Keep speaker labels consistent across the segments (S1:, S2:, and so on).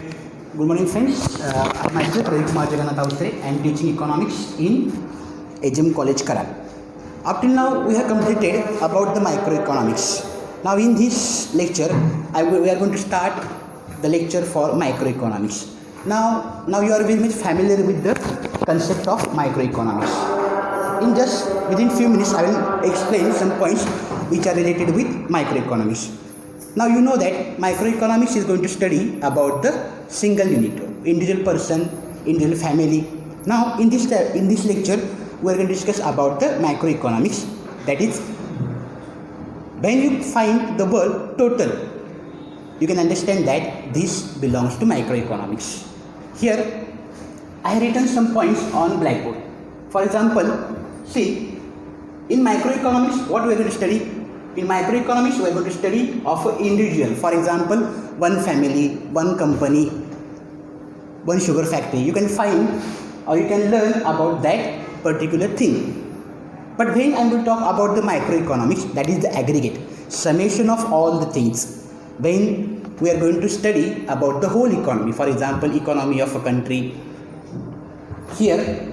S1: Good morning, friends. Myself I am teaching economics in sgm College, Karan. Up till now, we have completed about the microeconomics. Now, in this lecture, we are going to start the lecture for microeconomics. Now you are very much familiar with the concept of microeconomics. Within few minutes, I will explain some points which are related with microeconomics. Now you know that microeconomics is going to study about the single unit, individual person, individual family. Now in this lecture, we are going to discuss about the macroeconomics. That is, when you find the word total, you can understand that this belongs to microeconomics. Here, I have written some points on blackboard. For example, see, in microeconomics, what we are going to study? In microeconomics, we are going to study of an individual. For example, one family, one company, one sugar factory. You can find or you can learn about that particular thing. But when I am going to talk about the microeconomics, that is the aggregate, summation of all the things. When we are going to study about the whole economy, for example, economy of a country. Here,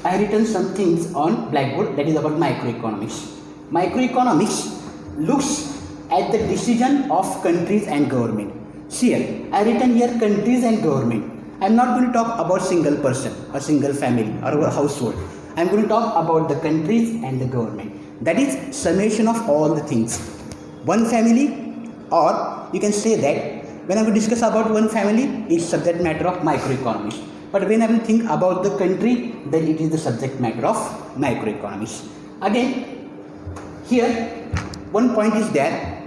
S1: I have written some things on blackboard that is about microeconomics. Microeconomics looks at the decision of countries and government. See here, I have written here countries and government. I am not going to talk about single person, a single family or a household. I am going to talk about the countries and the government. That is summation of all the things. One family, or you can say that when I will discuss about one family, it's subject matter of microeconomics. But when I will think about the country, then it is the subject matter of microeconomics. Again, here one point is there.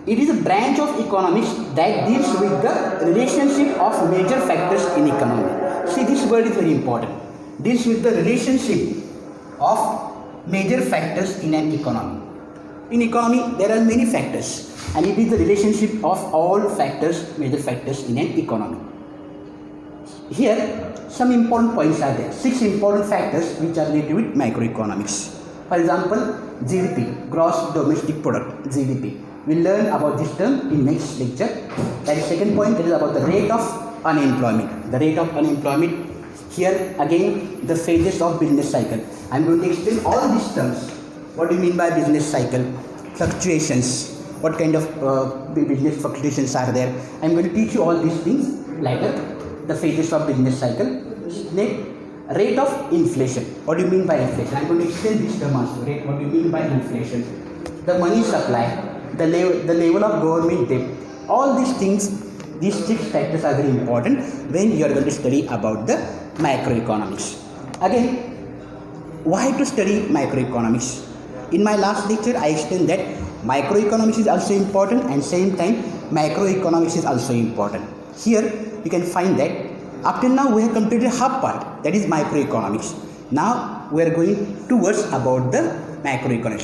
S1: It is a branch of economics that deals with the relationship of major factors in economy. See, this word is very important. Deals with the relationship of major factors in an economy. In economy, there are many factors, and it is the relationship of all factors, major factors in an economy. Here, some important points are there. 6 important factors which are related with microeconomics. For example, GDP, gross domestic product, GDP. We'll learn about this term in next lecture. And second point, that is about the rate of unemployment. The rate of unemployment. Here again, the phases of business cycle. I'm going to explain all these terms. What do you mean by business cycle? Fluctuations. What kind of business fluctuations are there? I'm going to teach you all these things later. The phases of business cycle. Next, rate of inflation. What do you mean by inflation? I'm going to explain this term also. Rate. What do you mean by inflation? The money supply. The level of government debt. All these things, these 6 factors are very important when you are going to study about the macroeconomics. Again, why to study microeconomics? In my last lecture, I explained that microeconomics is also important and same time macroeconomics is also important. Here you can find that up till now we have completed half part, that is microeconomics. Now we are going towards about the macroeconomics.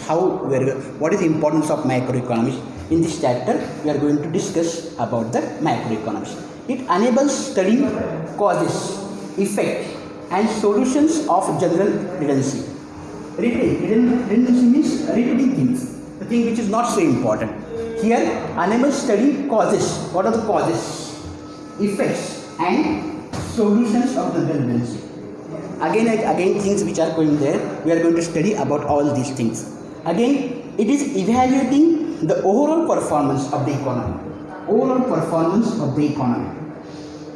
S1: What is the importance of macroeconomics? In this chapter, we are going to discuss about the macroeconomics. It enables studying causes, effects, and solutions of general redundancy. Redundancy means repeating things, the thing which is not so important. Here, enables studying causes. What are the causes, effects, and solutions of general redundancy? Again, things which are going there, we are going to study about all these things. Again, it is evaluating the overall performance of the economy. Overall performance of the economy.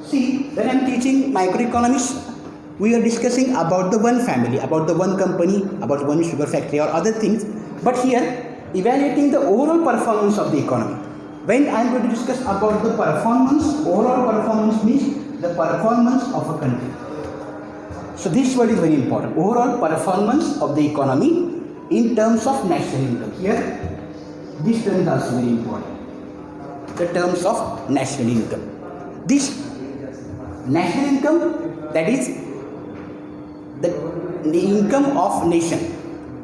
S1: See, when I am teaching microeconomics, we are discussing about the one family, about the one company, about one sugar factory or other things. But here, evaluating the overall performance of the economy. When I am going to discuss about the performance, overall performance means the performance of a country. So this word is very important. Overall performance of the economy in terms of national income. Here, this term is also very important. The terms of national income. This national income, that is the income of nation.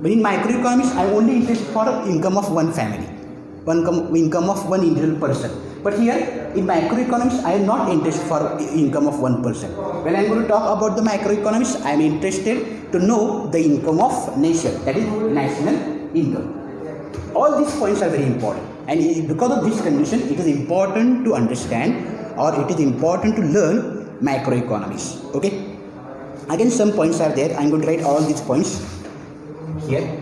S1: But in microeconomics, I am only interested for income of one family, income of one individual person. But here in macroeconomics, I am not interested for income of one person. When I am going to talk about the macroeconomics, I am interested to know the income of nation, that is national income. All these points are very important, and because of this condition, it is important to understand or it is important to learn macroeconomics. Okay. Again, some points are there. I'm going to write all these points here.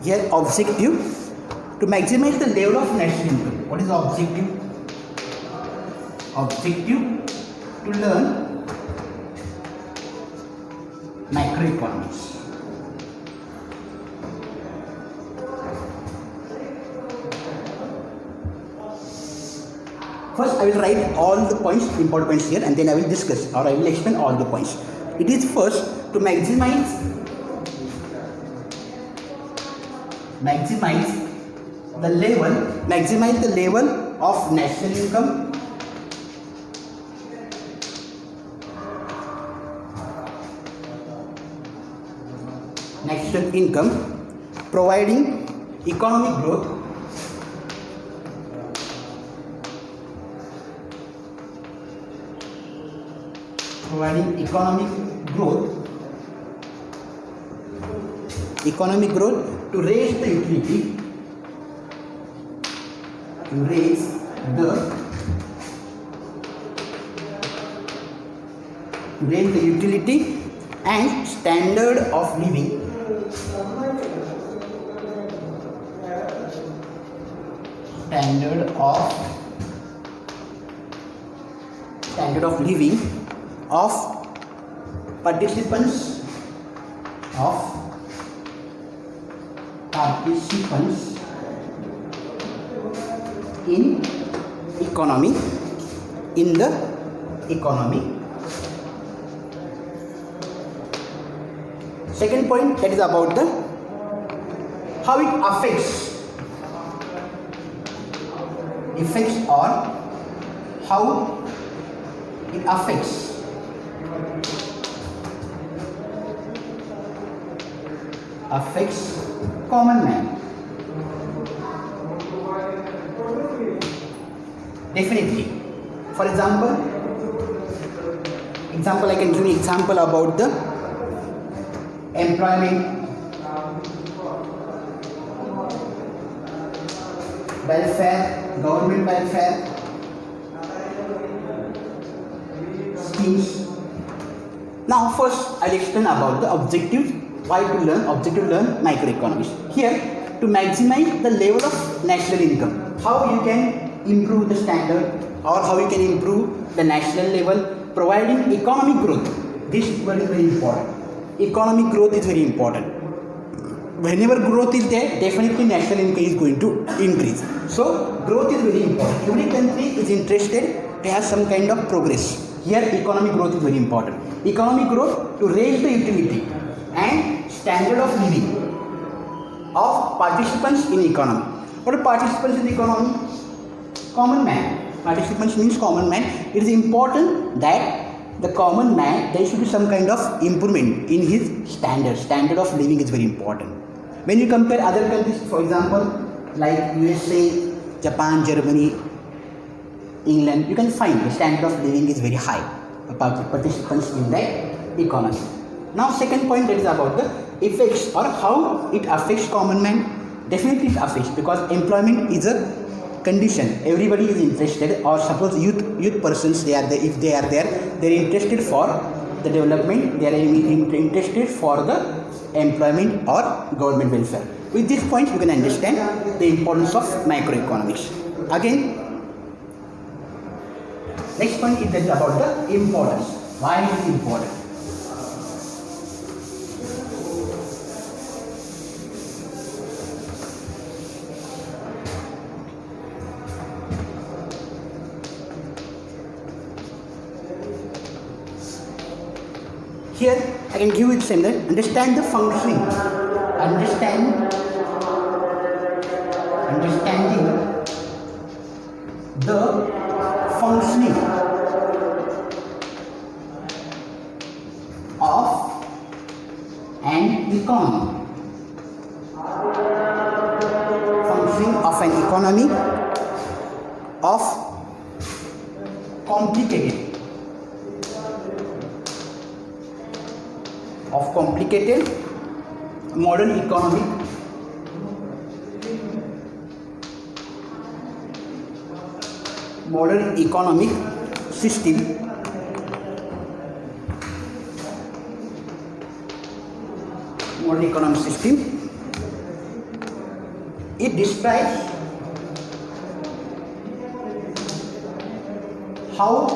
S1: Here, objective to maximize the level of national income. What is the objective? Objective to learn macroeconomics. First, I will write all the points, important points here, and then I will discuss or I will explain all the points. It is first to maximize the level of national income providing economic growth to raise the utility and standard of living of participants in the economy. Second point, that is about the how it affects common man. Definitely. For example, I can give you an example about the employment, welfare, government welfare schemes. Now first I will explain about the objectives, why to learn microeconomics. Here, to maximize the level of national income, how you can improve the standard or how you can improve the national level, providing economic growth. This word is very important. Economic growth is very important. Whenever growth is there, definitely national income is going to increase. So growth is very important. Every country is interested to have some kind of progress. Here economic growth is very important. Economic growth to raise the utility and standard of living of participants in economy. What are participants in economy? Common man. Participants means common man. It is important that the common man, there should be some kind of improvement in his standard of living is very important. When you compare other countries, for example, like USA, Japan, Germany, England, you can find the standard of living is very high about participants in that economy. Now second point, that is about the effects or how it affects common man. Definitely it affects, because employment is a condition. Everybody is interested, or suppose youth persons, they are there, if they are there, they are interested for the development, they are interested for the employment or government welfare. With this point you can understand the importance of macroeconomics. Again, next point is that about the importance. Why it is important? Here I can give it similar. Understand the functioning. Understanding the functioning of an economy. of an economy of complicated modern economic system it describes how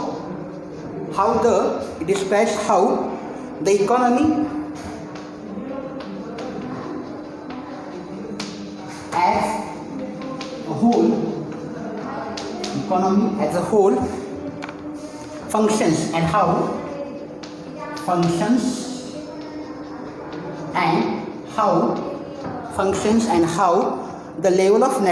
S1: the economy as a whole functions and how the level of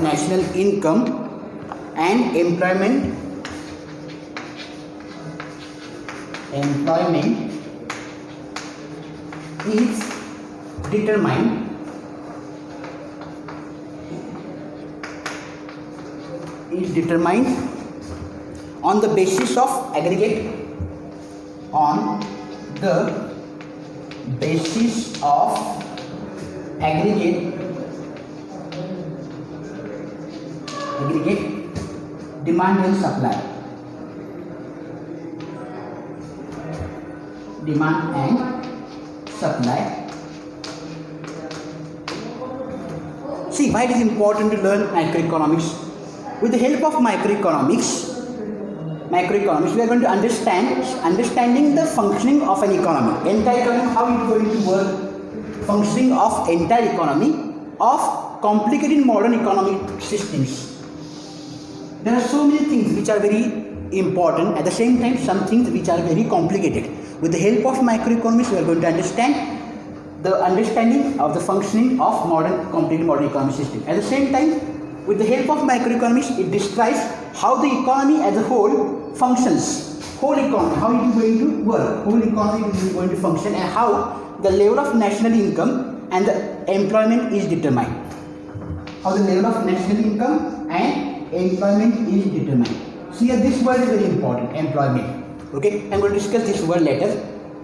S1: national income, and employment is determined on the basis of aggregate demand and supply. See, why it is important to learn macroeconomics? With the help of microeconomics, we are going to understanding the functioning of an economy, entire economy, how it is going to work, functioning of entire economy of complicated modern economic systems. There are so many things which are very important, at the same time some things which are very complicated. With the help of microeconomics, we are going to understanding of the functioning of completed modern economic system. At the same time, with the help of microeconomics, it describes how the economy as a whole functions, whole economy, how it is going to work, whole economy is going to function, and how the level of national income and the employment is determined. How the level of national income and employment is determined. So here this word is very important, employment. Okay, I'm going to discuss this word later.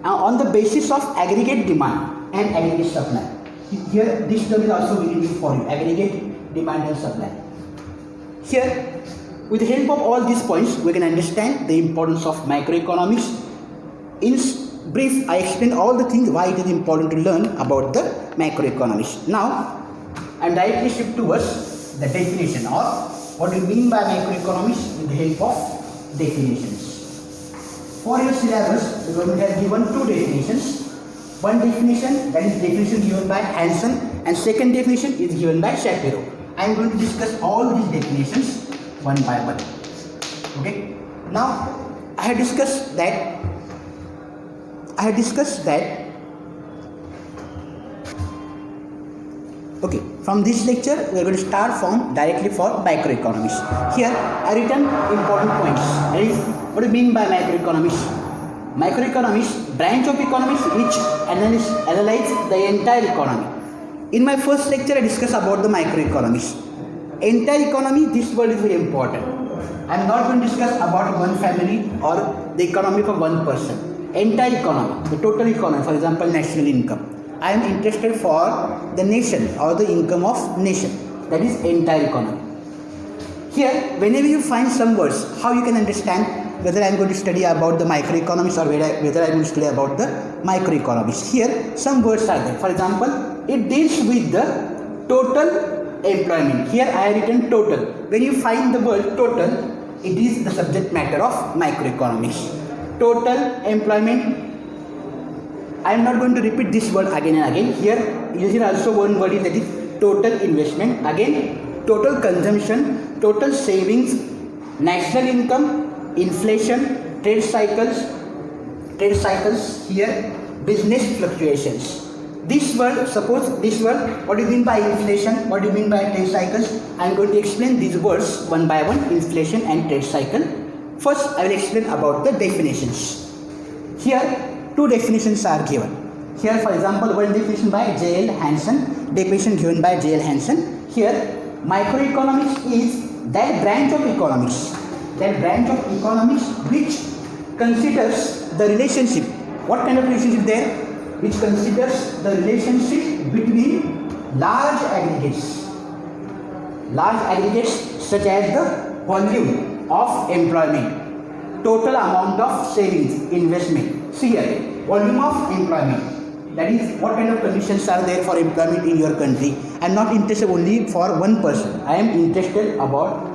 S1: On the basis of aggregate demand and aggregate supply. Here this term is also very new for you, aggregate demand and supply. Here, with the help of all these points, we can understand the importance of microeconomics. In brief, I explained all the things why it is important to learn about the macroeconomics. Now, I directly shift towards the definition, or what we mean by macroeconomics with the help of definitions. For your syllabus, we have given two definitions. One definition, that is definition given by Hansen, and second definition is given by Shapiro. I am going to discuss all these definitions one by one. Okay. Now, I have discussed that. Okay. From this lecture, we are going to start from directly for microeconomics. Here, I written important points. That is, what do you mean by macroeconomics? Macroeconomics, branch of economics which analyze the entire economy. In my first lecture, I discussed about the microeconomics. Entire economy, this word is very important. I am not going to discuss about one family or the economy of one person. Entire economy, the total economy, for example, national income. I am interested for the nation or the income of nation. That is entire economy. Here, whenever you find some words, how you can understand whether I am going to study about the microeconomics or whether I am going to study about the microeconomics. Here, some words are there. For example, it deals with the total employment. Here I have written total. When you find the word total, it is the subject matter of microeconomics. Total employment. I am not going to repeat this word again and again. Here also one word is, that is total investment. Again, total consumption, total savings, national income, inflation, trade cycles. Here, business fluctuations. This word, suppose this word, what do you mean by inflation? What do you mean by trade cycles? I am going to explain these words one by one, inflation and trade cycle. First, I will explain about the definitions. Here, two definitions are given. Here, for example, one definition by J.L. Hansen, definition given by J.L. Hansen. Here, microeconomics is that branch of economics which considers the relationship. What kind of relationship there? Which considers the relationship between large aggregates such as the volume of employment, total amount of savings, investment. See here, volume of employment. That is, what kind of conditions are there for employment in your country? I am not interested only for one person. I am interested about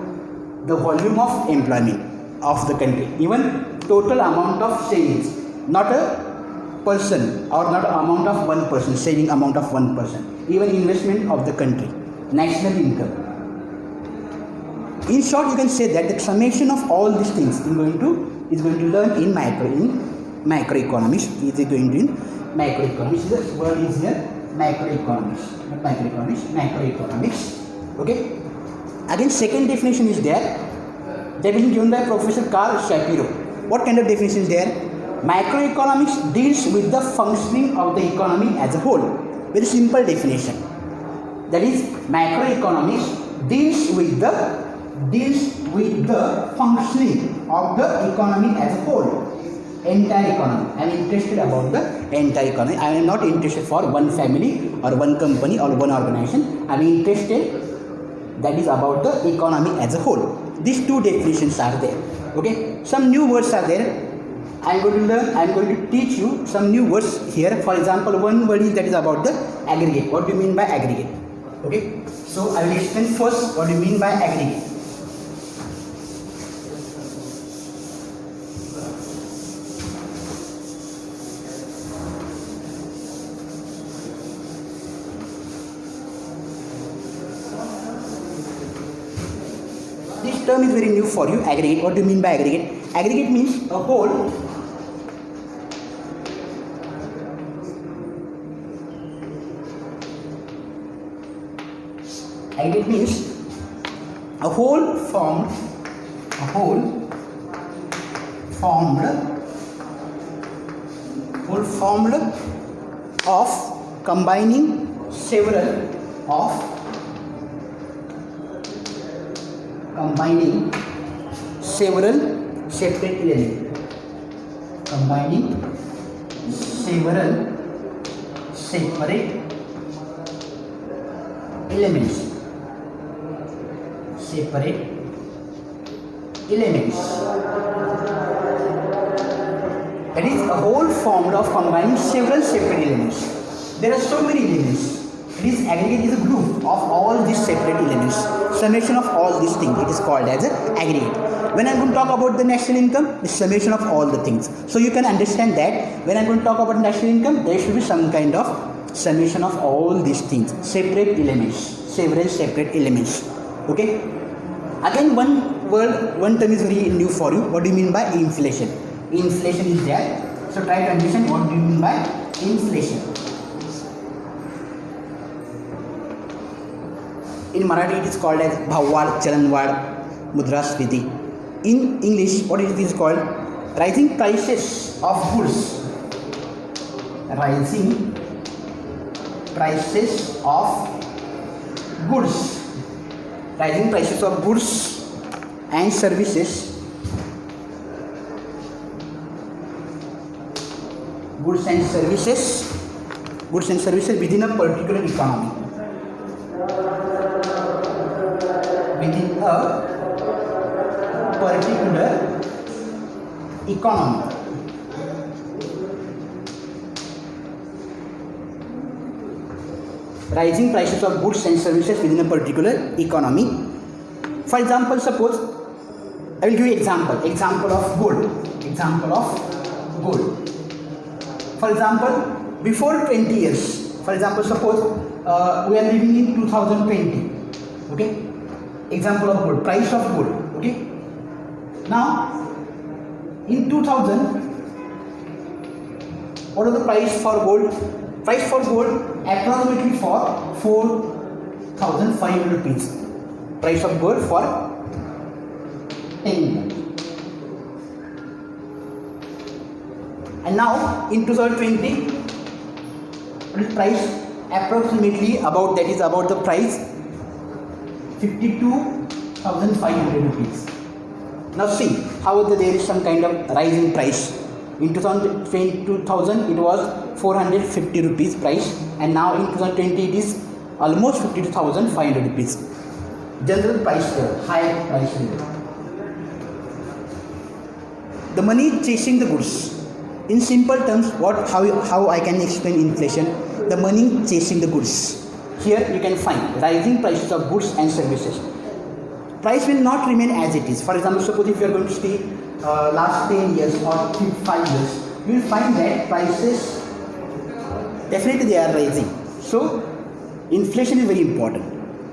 S1: the volume of employment of the country. Even total amount of savings, not a person or not amount of one person, saving amount of one person. Even investment of the country, national income. In short, you can say that the summation of all these things is going to learn in macroeconomics. Is going to in macroeconomics. The word is here macroeconomics, not macroeconomics. Okay. Again, second definition is there. Definition given by Professor Carl Shapiro. What kind of definition is there? Macroeconomics deals with the functioning of the economy as a whole. Very simple definition. That is, macroeconomics deals with the functioning of the economy as a whole. Entire economy. I am interested about the entire economy. I am not interested for one family or one company or one organization. I am interested that is about the economy as a whole. These two definitions are there. Okay. Some new words are there. I am going to teach you some new words here. For example, one word is that is about the aggregate. What do you mean by aggregate? Okay. So I will explain first what do you mean by aggregate. This term is very new for you, aggregate. What do you mean by aggregate? Aggregate means a whole formed of combining several separate elements. That is a whole formed of combining several separate elements. There are so many elements. It is aggregate is a group of all these separate elements. Summation of all these things. It is called as an aggregate. When I am going to talk about the national income, the summation of all the things. So you can understand that when I am going to talk about national income, there should be some kind of summation of all these things. Separate elements. Several separate elements. Okay. Again, one term is very new for you. What do you mean by inflation? Inflation is there. So try to understand what do you mean by inflation. In Marathi, it is called as Bhavwad, Chalanwad, Mudrasfiti. In English, what it is called? Rising prices of goods. Rising prices of goods. Rising prices of goods and services. Goods and services within a particular economy. Within a particular economy. Rising prices of goods and services within a particular economy. For example, suppose I will give you example of gold. For example, before 20 years, for example, suppose we are living in 2020. Okay, example of gold, price of gold. Okay, now in 2000, what was the price for gold? Price for gold approximately for 4,500 rupees. Price of gold for 10 million. And now in 2020, price approximately about the price 52,500 rupees. Now see how there is some kind of rise in price. In 2000 it was 450 rupees price, and now in 2020 it is almost 52,500 rupees. General price level, high price level. The money chasing the goods. In simple terms, how I can explain inflation? The money chasing the goods. Here you can find rising prices of goods and services. Price will not remain as it is. For example, suppose if you are going to stay last 10 years or 5 years, you will find that prices definitely they are rising. So inflation is very important.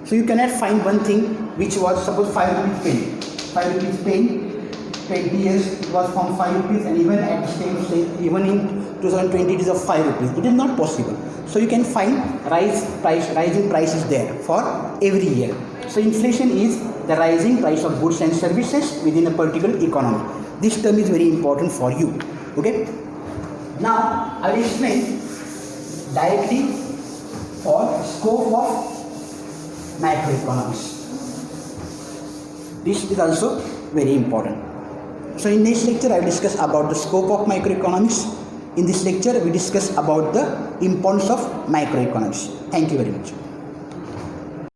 S1: So you cannot find one thing which was suppose 5 rupees pen. 5 rupees pen, 20 years it was from 5 rupees, and even at the same stage, even in 2020 it is of 5 rupees. It is not possible. So you can find rising prices there for every year. So inflation is the rising price of goods and services within a particular economy. This term is very important for you. Okay. Now I will explain directly for scope of macroeconomics. This is also very important. So in next lecture I will discuss about the scope of microeconomics. In this lecture we discuss about the importance of macroeconomics. Thank you very much.